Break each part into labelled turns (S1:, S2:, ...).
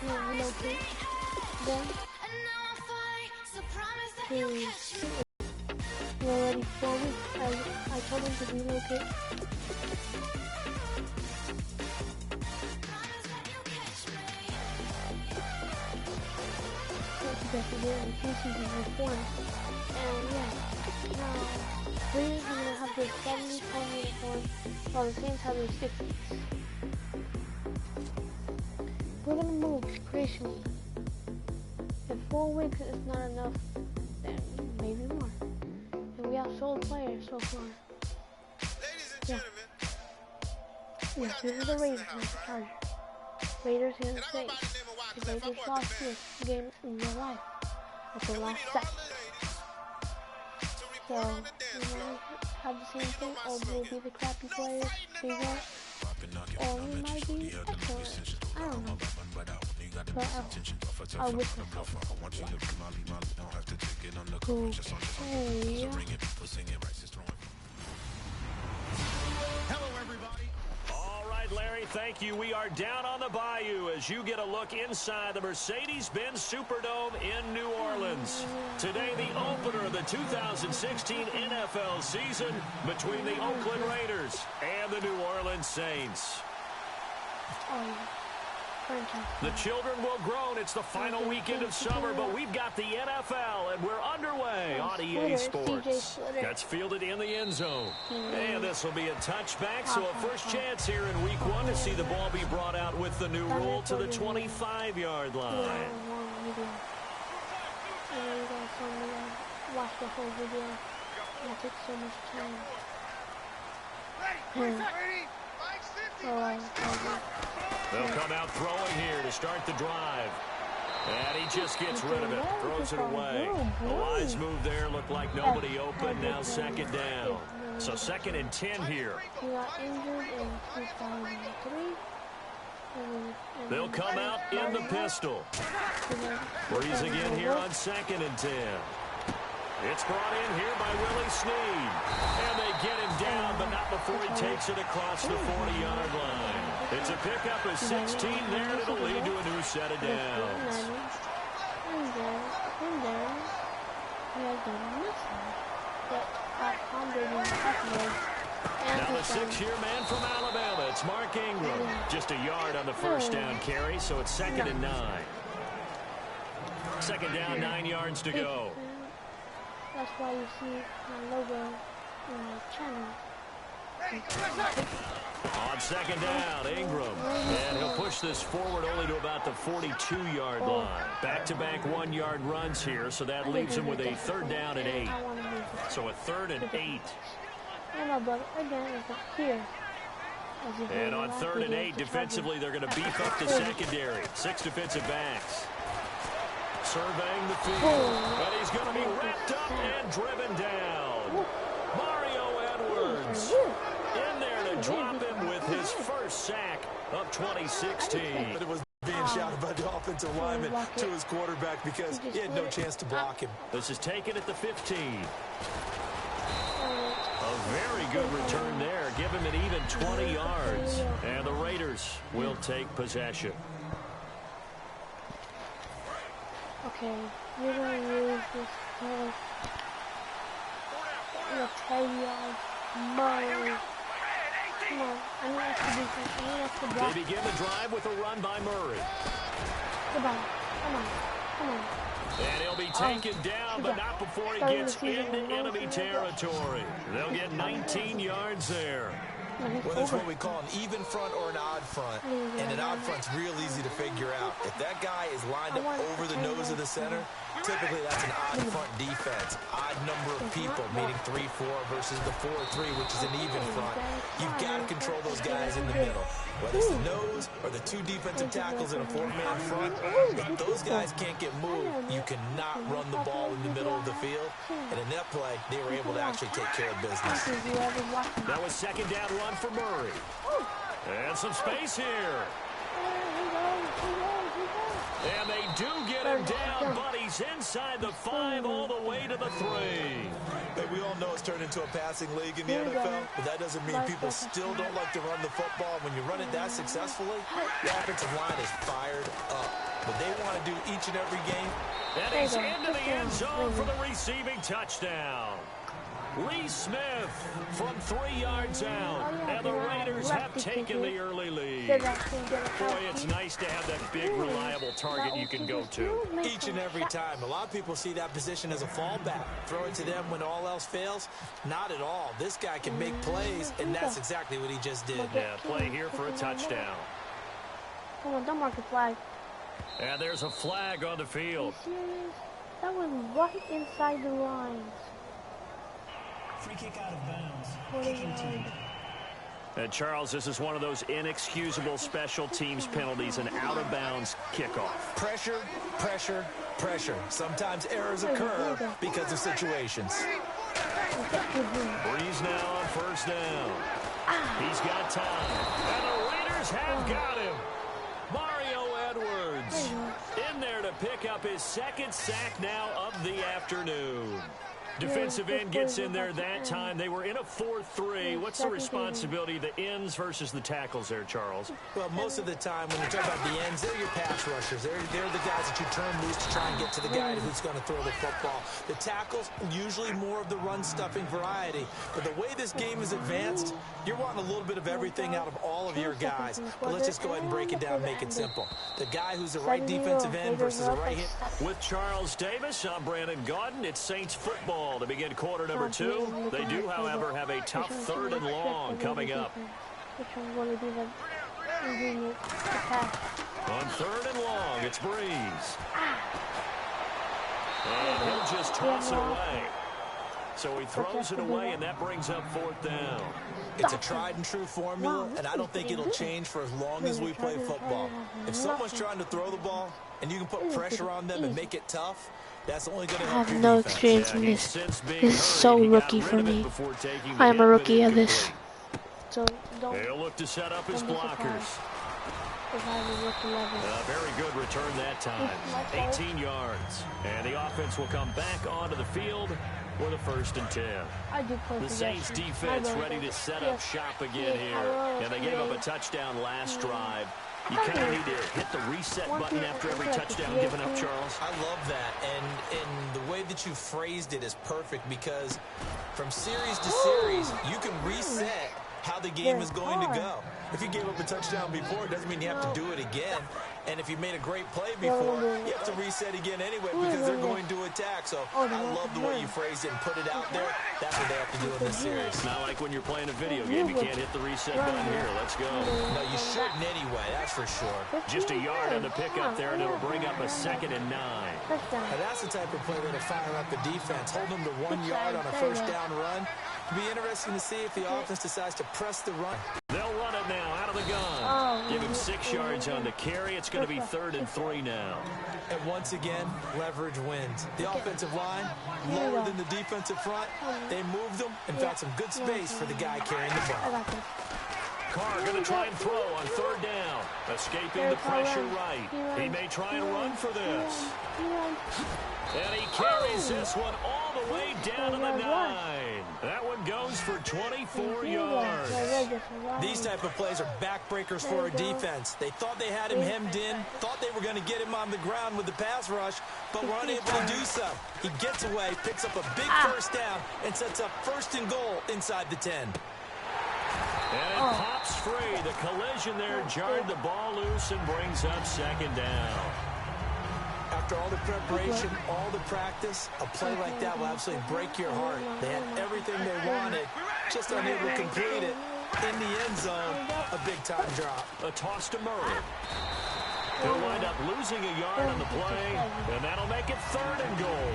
S1: relocate. Then we're already 4 weeks. I told him to relocate. Because we did in preseason reform. And yeah, now we're gonna have the 70-point uniform while the Saints have the 60s. We're gonna move pretty soon. If 4 weeks is not enough, then maybe more. And we have sold players so far.
S2: Ladies and gentlemen,
S1: yeah, this is the Raiders against the Chargers. Raiders against the Saints. The Raiders lost this game in real life at the last second. So, we might have the same thing, or we'll be the crappy players we want, or we might be excellent. I don't know. But I'll wish myself. Cool. Yeah.
S3: Hello, everybody. All right, Larry, thank you. We are down on the bayou as you get a look inside the Mercedes-Benz Superdome in New Orleans. Today, the opener of the 2016 NFL season between the Oakland Raiders and the New Orleans Saints.
S1: Oh, yeah.
S3: The children will groan. It's the final weekend of summer, but we've got the NFL, and we're underway on EA Sports. That's fielded in the end zone. And this will be a touchback, so a first chance here in Week 1 to see the ball be brought out with the new rule to the 25-yard line.
S1: Watch the whole video. That takes so much time.
S3: They'll come out throwing here to start the drive. And he just gets rid of it, throws it away. A wise move there, looked like nobody open, now second down. So 2nd and 10 here.
S1: He got injured in 2003.
S3: They'll come out in the pistol. Breeze again here on 2nd and 10. It's brought in here by Willie Snead. And they get him down, but not before he takes it across the 40-yard line. It's a pickup of 16 there, and it'll lead to a new set of downs. Now the 6-year man from Alabama, it's Mark Ingram. Just a yard on the first down carry, so it's 2nd and 9. 2nd down, 9 yards to go.
S1: That's why you see my logo in my channel.
S3: On 2nd down, Ingram. And he'll push this forward only to about the 42-yard line. Back-to-back 1-yard runs here, so that leaves him with a 3rd down and 8. So a 3rd and 8. And on 3rd and 8, defensively, they're going to beef up the secondary. 6 defensive backs. Surveying the field, and he's going to be wrapped up and driven down. Mario Edwards in there to drop him with his first sack of 2016.
S4: But it was being shouted by the offensive lineman to his quarterback because he had no chance to block him.
S3: This is taken at the 15. A very good return there. Give him an even 20 yards. And the Raiders will take possession.
S1: Okay, we're going to use this code. I'm tell you guys, Murray. Come on, I need us to do something. I need us to block.
S3: They begin the drive with a run by Murray.
S1: Goodbye. Come on, come on.
S3: And he'll be taken down, but not before he gets into enemy territory. They'll get 19 yards there.
S4: Well, that's what we call an even front or an odd front. And an odd front's real easy to figure out. If that guy is lined up over the nose of the center, typically that's an odd front defense. Odd number of people, meaning 3-4 versus the 4-3, which is an even front. You've got to control those guys in the middle. Whether it's the nose or the 2 defensive tackles in a 4-man front, if those guys can't get moved, you cannot run the ball in the middle of the field. And in that play, they were able to actually take care of business.
S3: That was 2nd down run for Murray. And some space here. And they do get him down, but he's inside the 5 all the way to the 3.
S4: Hey, we all know it's turned into a passing league in the NFL, but that doesn't mean people still don't like to run the football. When you run it that successfully, the offensive line is fired up. What they want to do each and every game.
S3: And he's into the end zone for the receiving touchdown. Lee Smith from 3 yards out, and the Raiders have taken the early lead. Boy, it's nice to have that big, reliable target you can go to.
S4: Each and every time. A lot of people see that position as a fallback. Throw it to them when all else fails. Not at all. This guy can make plays, and that's exactly what he just did.
S3: Yeah, play here for a touchdown.
S1: Come on, don't mark the flag.
S3: And there's a flag on the field.
S1: Are you serious? That was right inside the lines.
S5: Free kick out of bounds. Kicking team.
S3: And Charles, this is one of those inexcusable special teams penalties, an out-of-bounds kickoff.
S4: Pressure, pressure, pressure. Sometimes errors occur because of situations.
S3: Breeze now on first down. He's got time. And the Raiders have got him. Mario Edwards in there to pick up his second sack now of the afternoon. Defensive end gets in there that time. They were in a 4-3. What's the responsibility, the ends versus the tackles there, Charles?
S4: Well, most of the time when you talk about the ends, they're your pass rushers. They're the guys that you turn loose to try and get to the guy who's going to throw the football. The tackles, usually more of the run-stuffing variety. But the way this game is advanced, you're wanting a little bit of everything out of all of your guys. But let's just go ahead and break it down and make it simple. The guy who's the right defensive end versus the right hand.
S3: With Charles Davis, I'm Brandon Gaudin. It's Saints football to begin quarter number 2. They do, however, have a tough 3rd and long coming up.
S1: Which one will be the convenient pass?
S3: On 3rd and long, it's Breeze. And he'll just toss it away. So he throws it away, and that brings up 4th down.
S4: It's a tried and true formula, and I don't think it'll change for as long as we play football. If someone's trying to throw the ball, and you can put pressure on them and make it tough, that's only going to help your defense.
S1: I have no experience in this. This is so rookie for me. I am a rookie at this. So
S3: he'll look to set up his blockers. Very good return that time. 18 yards. And the offense will come back onto the field with a 1st and 10. The Saints defense ready to set up shop again here. And they gave up a touchdown last drive. You kind of need to hit the reset button after every touchdown given up, Charles.
S4: I love that. And the way that you phrased it is perfect because from series to series, you can reset how the game is going to go. If you gave up a touchdown before, it doesn't mean you have to do it again. And if you made a great play before, you have to reset again anyway because they're going to attack. So I love the way you phrased it and put it out there. That's what they have to do in this series.
S3: Not like when you're playing a video game. You can't hit the reset button here. Let's go.
S4: No, you shouldn't anyway. That's for sure.
S3: Just a yard on the pickup there, and it'll bring up a 2nd and 9.
S4: Now that's the type of play that'll fire up the defense. Hold them to 1 yard on a 1st down run. It'll be interesting to see if the offense decides to press the run.
S3: They'll run it now out of the gun. Give him 6 yards on the carry. It's going to be 3rd and 3 now.
S4: And once again, leverage wins. The offensive line, lower than the defensive front. They moved them and found some good space for the guy carrying the ball.
S3: Carr going to try and throw on 3rd down. Escaping the pressure right. He may try and run for this. And he carries this one all the way down to the 9. That one goes for 24 yards.
S4: These type of plays are backbreakers for a defense. They thought they had him hemmed in, thought they were going to get him on the ground with the pass rush, but were unable to do so. He gets away, picks up a big 1st down, and sets up 1st and goal inside the 10.
S3: And it pops free. The collision there jarred the ball loose and brings up 2nd down.
S4: After all the preparation, all the practice, a play like that will absolutely break your heart. They had everything they wanted, just unable to complete it. In the end zone, a big-time drop.
S3: A toss to Murray. He'll wind up losing a yard on the play, and that'll make it 3rd and goal.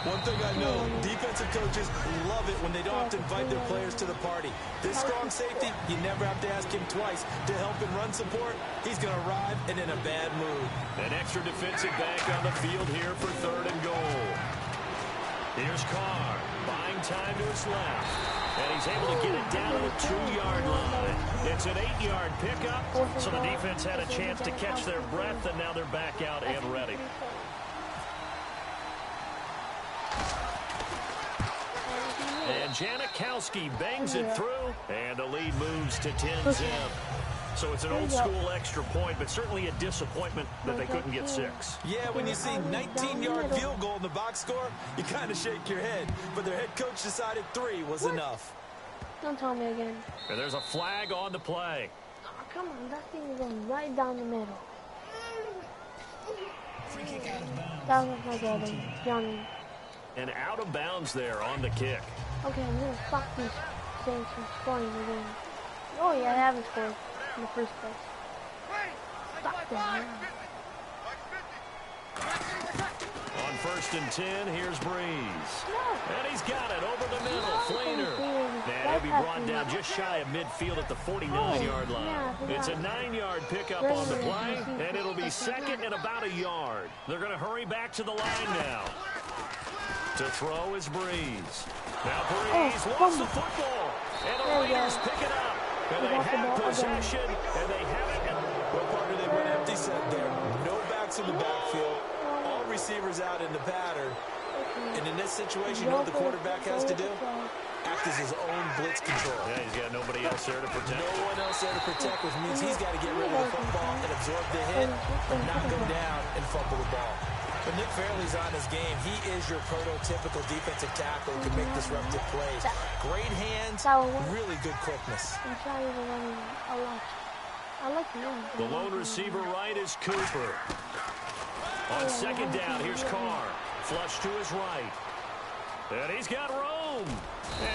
S4: One thing I know, defensive coaches love it when they don't have to invite their players to the party. This strong safety, you never have to ask him twice to help in run support. He's going to arrive and in a bad mood.
S3: An extra defensive back on the field here for 3rd and goal. Here's Carr, buying time to his left. And he's able to get it down to the 2-yard line. It's an 8-yard pickup, so the defense had a chance to catch their breath, and now they're back out and ready. And Janikowski bangs it through, and the lead moves to 10-zip. So it's an old-school extra point, but certainly a disappointment that they couldn't get 6.
S4: Yeah, when you see 19-yard field goal in the box score, you kind of shake your head. But their head coach decided 3 was enough.
S1: Don't tell me again.
S3: And there's a flag on the play.
S1: Oh, come on, that thing is going right down the middle.
S5: Free kick out of bounds.
S1: That was my brother, Johnny.
S3: And out of bounds there on the kick.
S1: Okay, I'm gonna stop these Saints from scoring again. Oh yeah, I haven't scored in the first place. Stop that.
S3: On 1st and 10, here's Breeze. And he's got it over the middle. Fleener. And he'll be brought down just shy of midfield at the 49-yard line. It's a 9-yard pickup on the play, and it'll be second and about a yard. They're going to hurry back to the line now. To throw is Breeze. Now Breeze wants the football. And the Raiders pick it up. And they have possession, and they have it.
S4: Well, partner, they went empty set there. No backs in the backfield. All receivers out in the pattern. And in this situation, you know what the quarterback has to do? Act as his own blitz control.
S3: Yeah, he's got nobody else there to protect.
S4: No one else there to protect, which means he's got to get rid of the football and absorb the hit and not go down and fumble the ball. But Nick Fairley's on his game. He is your prototypical defensive tackle who can make disruptive plays. Great hands, really good quickness.
S1: I'm trying to run a lot. I like the run.
S3: The lone receiver right is Cooper. On 2nd down, here's Carr. Flush to his right. And he's got room.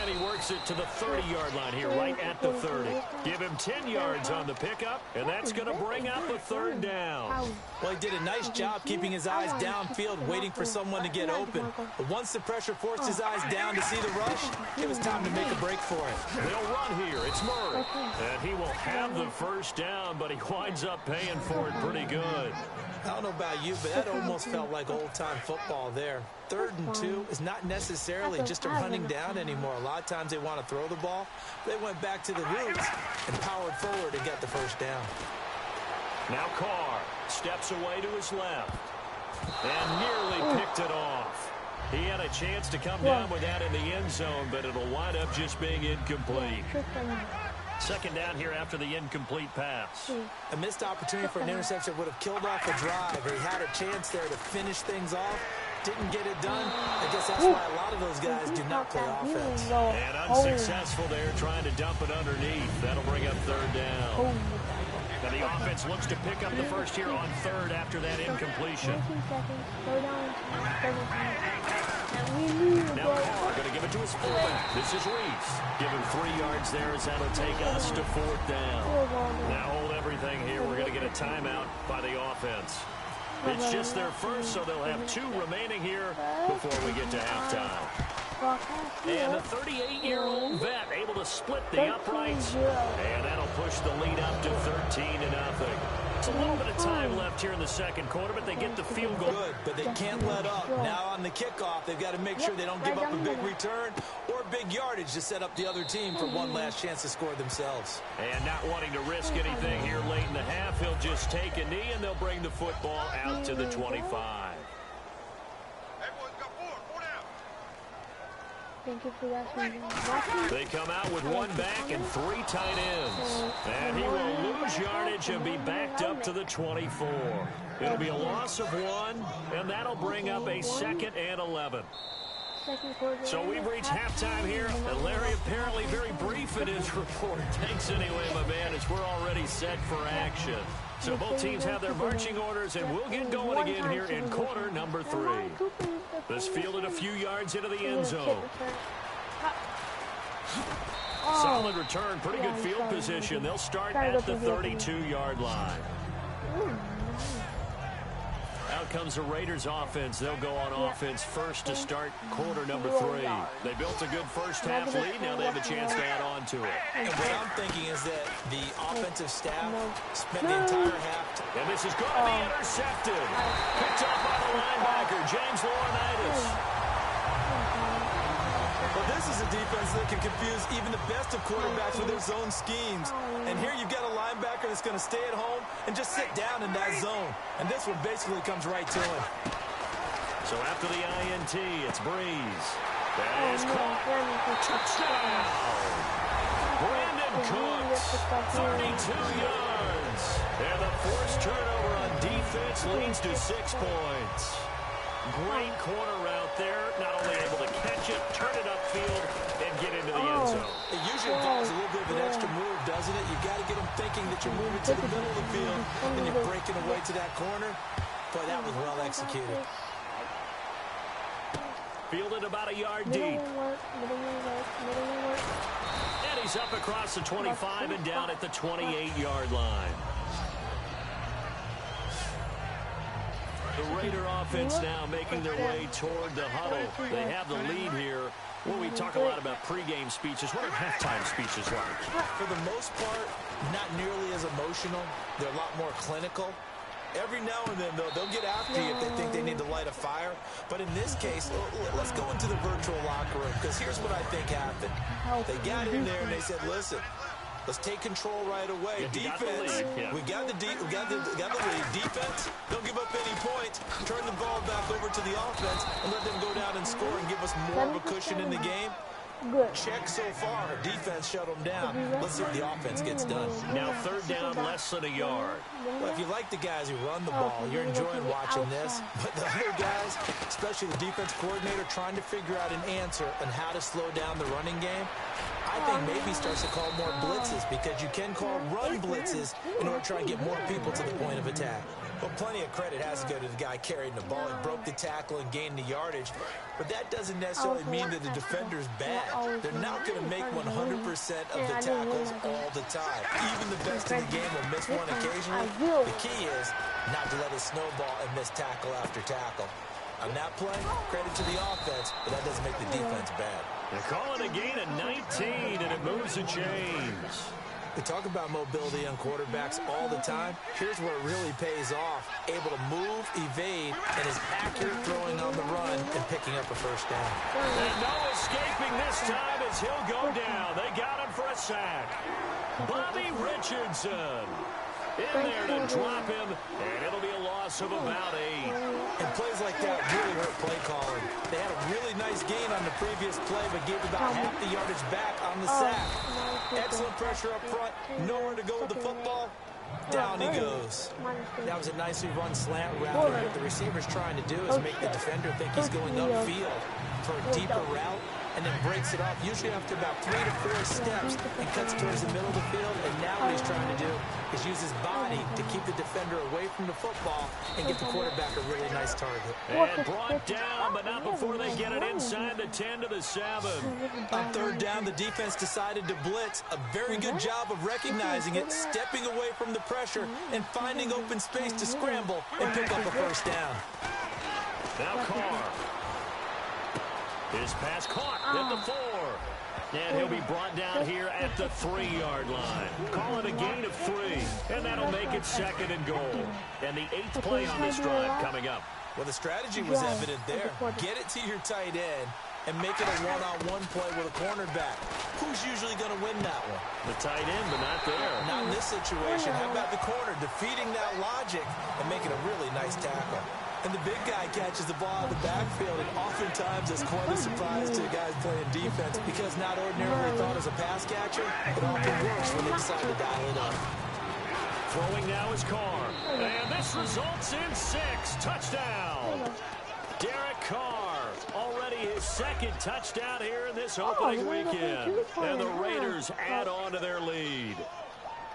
S3: And he works it to the 30-yard line here, right at the 30. Give him 10 yards on the pickup, and that's going to bring up a 3rd down.
S4: Well, he did a nice job keeping his eyes downfield, waiting for someone to get open. But once the pressure forced his eyes down to see the rush, it was time to make a break for it.
S3: They'll run here. It's Murray. And he will have the 1st down, but he winds up paying for it pretty good.
S4: I don't know about you, but that almost felt like old-time football there. 3rd and 2 is not necessarily just a running down anymore. A lot of times they want to throw the ball. They went back to the roots and powered forward and got the 1st down.
S3: Now Carr steps away to his left and nearly picked it off. He had a chance to come down with that in the end zone, but it'll wind up just being incomplete. 2nd down here after the incomplete pass.
S4: A missed opportunity for an interception would have killed off a drive. He had a chance there to finish things off. Didn't get it done. I guess that's why a lot of those guys do not play offense.
S3: And unsuccessful there, trying to dump it underneath. That'll bring up 3rd down. And the offense looks to pick up the 1st here on 3rd after that incompletion. Now Carr going to give it to his fullback. This is Reese. Give him 3 yards there as that'll take us to 4th down. Now hold everything here. We're going to get a timeout by the offense. It's just their 1st, so they'll have 2 remaining here before we get to halftime. And a 38-year-old vet able to split the uprights. And that'll push the lead up to 13-0. It's a little bit of time left here in the 2nd quarter, but they get the field goal.
S4: Good, but they can't let up. Now on the kickoff, they've got to make sure they don't give up a big return or big yardage to set up the other team for one last chance to score themselves.
S3: And not wanting to risk anything here late in the half, he'll just take a knee, and they'll bring the football out to the 25.
S1: Thank you for that.
S3: They come out with 1 back and 3 tight ends. And he will lose yardage and be backed up to the 24. It'll be a loss of 1, and that'll bring up a 2nd and 11. So we've reached halftime here, and Larry apparently very brief in his report. Thanks anyway, my man, as we're already set for action. So both teams have their marching orders, and we'll get going again here in quarter number 3. This fielded a few yards into the end zone. Solid return, pretty good field position. They'll start at the 32-yard line. Out comes the Raiders offense. They'll go on offense first to start quarter number 3. They built a good first half lead. Now they have a chance to add on to it.
S4: And what I'm thinking is that the offensive staff spent the entire half.
S3: And this is going to be intercepted. Picked up by the linebacker, James Laurinaitis.
S4: Well, this is a defense that can confuse even the best of quarterbacks with their zone schemes. And here you've got a linebacker that's going to stay at home and just sit down in that zone. And this one basically comes right to him.
S3: So after the INT, it's Breeze. That is caught. Touchdown! Brandon Cooks, 32 yards. And the forced turnover on defense leads to 6 points. Great corner route there. Not only able to catch it, turn it upfield, and get into the end zone.
S4: It usually involves a little bit of an extra move, doesn't it? You got to get them thinking that you're moving to the middle of the field, and you're breaking away to that corner. But that was well executed.
S3: Fielded about a yard deep. And he's up across the 25 and down at the 28-yard line. The Raider offense now making their way toward the huddle. They have the lead here. Well, we talk a lot about pregame speeches. What are halftime speeches like?
S4: For the most part, not nearly as emotional. They're a lot more clinical. Every now and then, though, they'll get after you if they think they need to light a fire. But in this case, let's go into the virtual locker room, because here's what I think happened. They got in there and they said, listen, let's take control right away. Defense, we got the lead. Defense, don't give up any points. Turn the ball back over to the offense and let them go down and score and give us more of a cushion in the game.
S1: Good.
S4: Check so far. Defense shut them down. Let's see if the offense gets done.
S3: Now third down, less than a yard.
S4: Well, if you like the guys who run the ball, you're enjoying watching this. But the other guys, especially the defense coordinator, trying to figure out an answer on how to slow down the running game. I think maybe he starts to call more blitzes, because you can call run blitzes in order to try and get more people to the point of attack. Well, plenty of credit has to go to the guy carrying the ball. He broke the tackle and gained the yardage. But that doesn't necessarily mean that the defender's bad. They're not going to make 100% of the tackles all the time. Even the best in the game will miss one occasionally. The key is not to let it snowball and miss tackle after tackle. On that play, credit to the offense, but that doesn't make the defense bad.
S3: They call it a gain of 19, and it moves the chains.
S4: We talk about mobility on quarterbacks all the time. Here's where it really pays off. Able to move, evade, and is accurate throwing on the run and picking up a first down.
S3: And no escaping this time as he'll go down. They got him for a sack. Bobby Richardson in there to drop him, and it'll be a loss of about 8.
S4: And plays like that really hurt play calling. They had a really nice gain on the previous play, but gave about half the yardage back on the sack. Excellent pressure up front. Nowhere to go with the football. Down he goes. That was a nicely run slant route. What the receiver's trying to do is make the defender think he's going upfield for a deeper route, and then breaks it off, usually after about 3 to 4 steps, and cuts towards the middle of the field. And now what he's trying to do is use his body to keep the defender away from the football and get the quarterback a really nice target.
S3: And brought down, but not before they get it inside the 10 to the 7.
S4: On third down, the defense decided to blitz. A very good job of recognizing it, stepping away from the pressure, and finding open space to scramble and pick up a first down.
S3: Now Carr. His pass caught at the 4. And he'll be brought down here at the 3-yard line. Call it a gain of 3. And that'll make it 2nd and goal. And the 8th play on this drive coming up.
S4: Well, the strategy was evident there. Get it to your tight end and make it a one-on-one play with a cornerback. Who's usually going to win that one?
S3: The tight end, but not there.
S4: Not in this situation. How about the corner defeating that logic and making a really nice tackle? And the big guy catches the ball out of the backfield, and oftentimes it's quite a surprise to guys playing defense, because not ordinarily thought as a pass catcher, it often works when they decide to dial it up.
S3: Throwing now is Carr. And this results in 6. Touchdown. Derek Carr, already his 2nd touchdown here in this opening weekend. And the Raiders add on to their lead.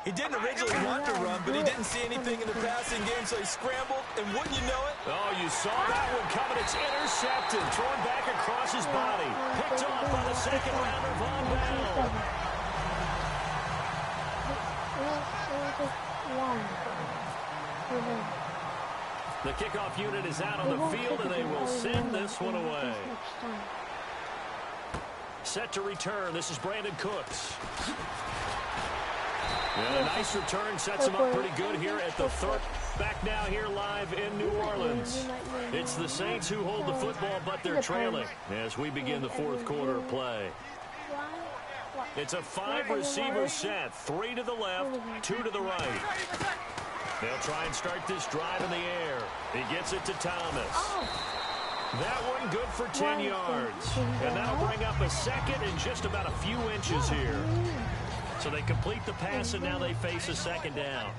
S4: He didn't originally want to run, but he didn't see anything in the passing game, so he scrambled, and wouldn't you know it?
S3: Oh, you saw that one coming. It's intercepted, thrown back across his body. Picked off by the 2nd rounder, Von Bell. The kickoff unit is out on the field, and they will send this one away. Set to return. This is Brandon Cooks. And a nice return sets him up pretty good here at the 3rd. Back now here live in New Orleans. It's the Saints who hold the football, but they're trailing as we begin the 4th quarter play. It's a 5-receiver set. 3 to the left, 2 to the right. They'll try and start this drive in the air. He gets it to Thomas. That one good for 10 yards. And that'll bring up a 2nd and just about a few inches here. So they complete the pass, and now they face a second down.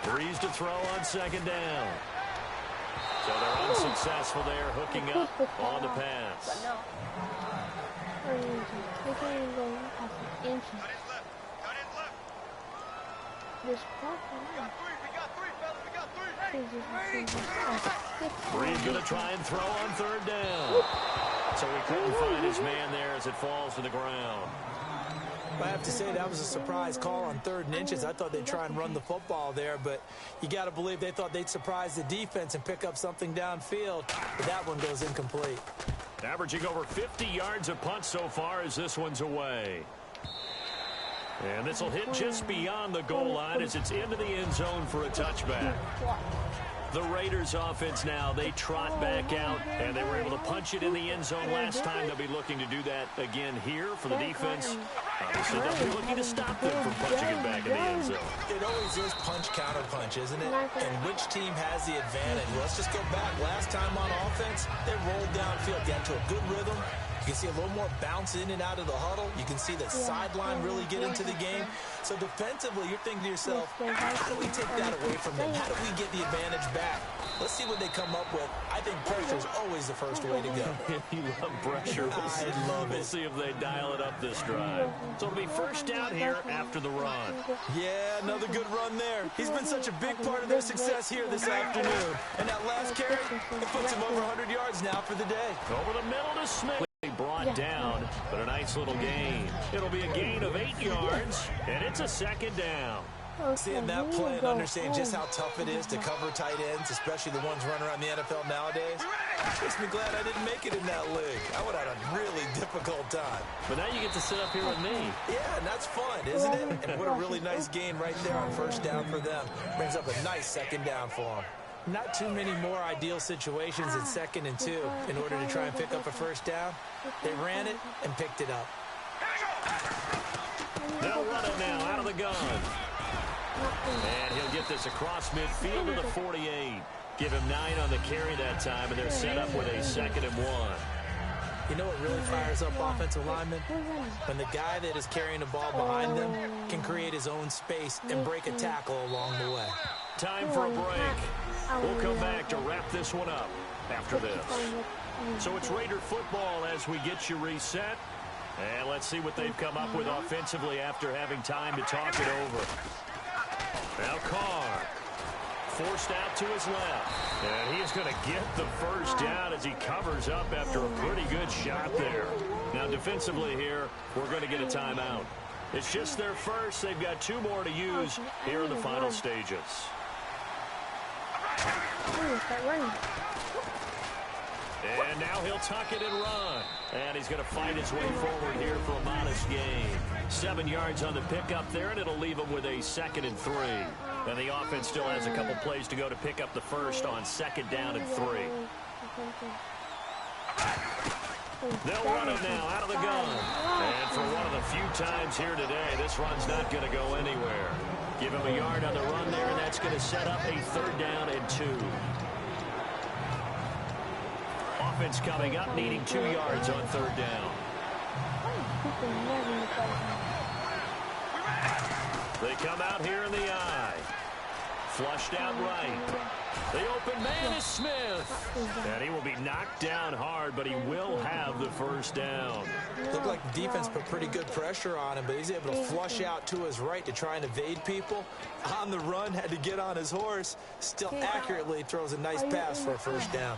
S3: Breeze to throw on second down. So they're unsuccessful there, hooking up on the pass. Breeze going to try and throw on third down. So he couldn't find his man there as it falls to the ground.
S4: I have to say that was a surprise call on 3rd and inches. I thought they'd try and run the football there, but you got to believe they thought they'd surprise the defense and pick up something downfield. But that one goes incomplete.
S3: Averaging over 50 yards a punt so far as this one's away. And this will hit just beyond the goal line as it's into the end zone for a touchback. The Raiders offense now, they trot back out, and they were able to punch it in the end zone last time. They'll be looking to do that again here for the defense. Obviously, they'll be looking to stop them from punching it back in the end zone.
S4: It always is punch-counter-punch, isn't it? And which team has the advantage? Well, let's just go back. Last time on offense, they rolled downfield, got to a good rhythm. You can see a little more bounce in and out of the huddle. You can see the sideline really get into the game. So defensively, you're thinking to yourself, how do we take that away from them? How do we get the advantage back? Let's see what they come up with. I think pressure is always the first way to go.
S3: You love pressure.
S4: I love it.
S3: We'll see if they dial it up this drive. So it'll be first down here after the run.
S4: Yeah, another good run there. He's been such a big part of their success here this afternoon. And that last carry, it puts him over 100 yards now for the day.
S3: Over the middle to Smith. Brought down, but a nice little gain. It'll be a gain of 8 yards, and it's a second down.
S4: Seeing that play and understanding just how tough it is to cover tight ends, especially the ones running around the NFL nowadays, makes me glad I didn't make it in that league. I would have had a really difficult time.
S3: But now you get to sit up here with me.
S4: Yeah, and that's fun, isn't it? And what a really nice gain right there on first down for them. Brings up a nice second down for them. Not too many more ideal situations in 2nd and 2 in order to try and pick up a first down. They ran it and picked it up.
S3: They'll run it now out of the gun. And he'll get this across midfield to the 48. Give him 9 on the carry that time, and they're set up with a 2nd and 1.
S4: You know what really fires up offensive linemen? When the guy that is carrying the ball behind them can create his own space and break a tackle along the way.
S3: Time for a break. We'll come back to wrap this one up after this. So it's Raider football as we get you reset. And let's see what they've come up with offensively after having time to talk it over. Now Carr forced out to his left. And he's going to get the first down as he covers up after a pretty good shot there. Now defensively here, we're going to get a timeout. It's just their first. They've got 2 more to use here in the final stages. And now he'll tuck it and run. And he's going to fight his way forward here for a modest gain. 7 yards on the pickup there, and it'll leave him with a 2nd and 3. And the offense still has a couple plays to go to pick up the first on 2nd down and 3. They'll run it now out of the gun. And for one of the few times here today, this run's not going to go anywhere. Give him a yard on the run there, and that's going to set up a 3rd down and 2. Offense coming up, needing 2 yards on 3rd down. They come out here in the I. Flushed out right. The open man is Smith. And he will be knocked down hard, but he will have the first down.
S4: Looked like the defense put pretty good pressure on him, but he's able to flush out to his right to try and evade people. On the run, had to get on his horse. Still accurately throws a nice pass for a first down.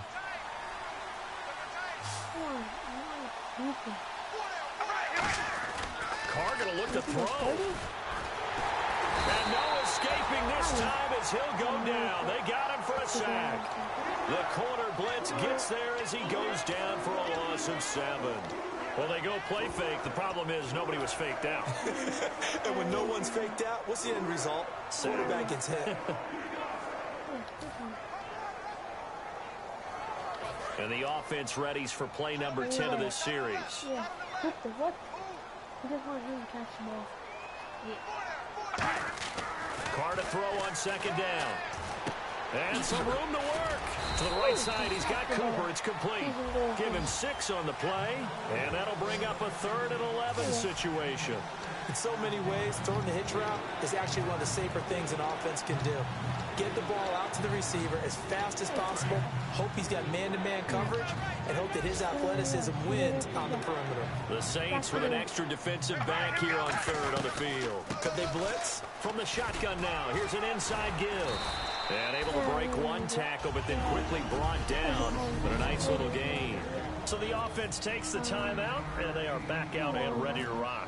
S3: Carr going to look to throw. And no escaping this time as he'll go down. They got him for a sack. The corner blitz gets there as he goes down for a loss of 7. Well, they go play fake. The problem is nobody was faked out.
S4: And when no one's faked out, what's the end result? Quarterback gets hit.
S3: And the offense readies for play number 10 of this series.
S1: Yeah. What? He just wants him to catch the ball. Yeah.
S3: Carr to throw on 2nd down. And some room to work. To the right side, he's got Cooper. It's complete. Give him 6 on the play, and that'll bring up a 3rd and 11 situation.
S4: In so many ways, throwing the hitch route is actually one of the safer things an offense can do. Get the ball out to the receiver as fast as possible, hope he's got man-to-man coverage, and hope that his athleticism wins on the perimeter.
S3: The Saints with an extra defensive back here on 3rd on the field.
S4: Could they blitz?
S3: From the shotgun now, here's an inside give. And able to break one tackle, but then quickly brought down. But a nice little gain. So the offense takes the timeout, and they are back out and ready to rock.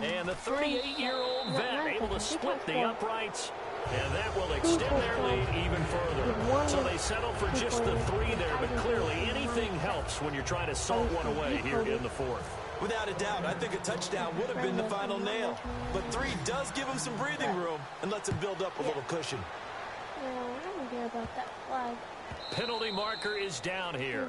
S3: And the 38-year-old vet able to split the uprights, and that will extend their lead even further. So they settle for just the 3 there, but clearly anything helps when you're trying to salt one away here in the 4th.
S4: Without a doubt, I think a touchdown would have been the final nail. But 3 does give him some breathing room and lets him build up a little cushion.
S1: I don't care about that flag.
S3: Penalty marker is down here.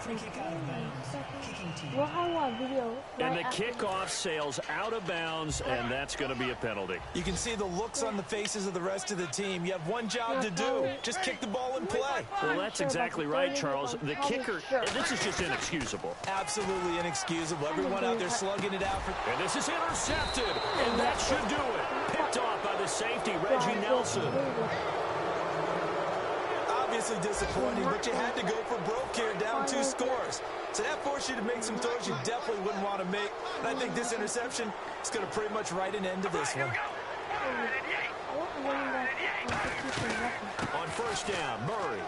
S5: Free kick out of bounds. Kicking team.
S1: We'll have a video.
S3: And the kickoff sails out of bounds, and that's going to be a penalty.
S4: You can see the looks on the faces of the rest of the team. You have one job to do. Just kick the ball and play.
S3: Well, that's exactly right, Charles. The kicker, this is just inexcusable.
S4: Absolutely inexcusable. Everyone out there slugging it out.
S3: And this is intercepted, and that should do it. Picked off by the safety, Reggie Nelson.
S4: Obviously disappointing, but you had to go for broke here, down 2 scores. So that forced you to make some throws you definitely wouldn't want to make. And I think this interception is going to pretty much write an end to this one.
S3: On 1st down, Murray.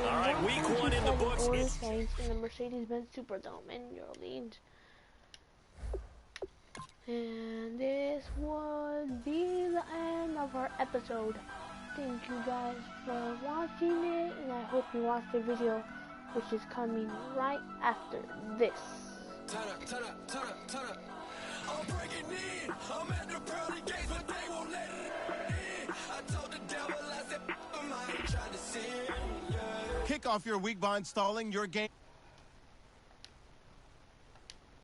S3: All right, week 1 in the books.
S1: It's in the Mercedes-Benz Superdome in New Orleans. And this would be the end of our episode. Thank you guys for watching it, and I hope you watched the video, which is coming right after this.
S2: Turn up. I'm breaking in. I'm at the pearly gates, but they won't let it in. I told the devil, I said, I ain't trying to sin. Yeah.
S6: Kick off your week by installing your game.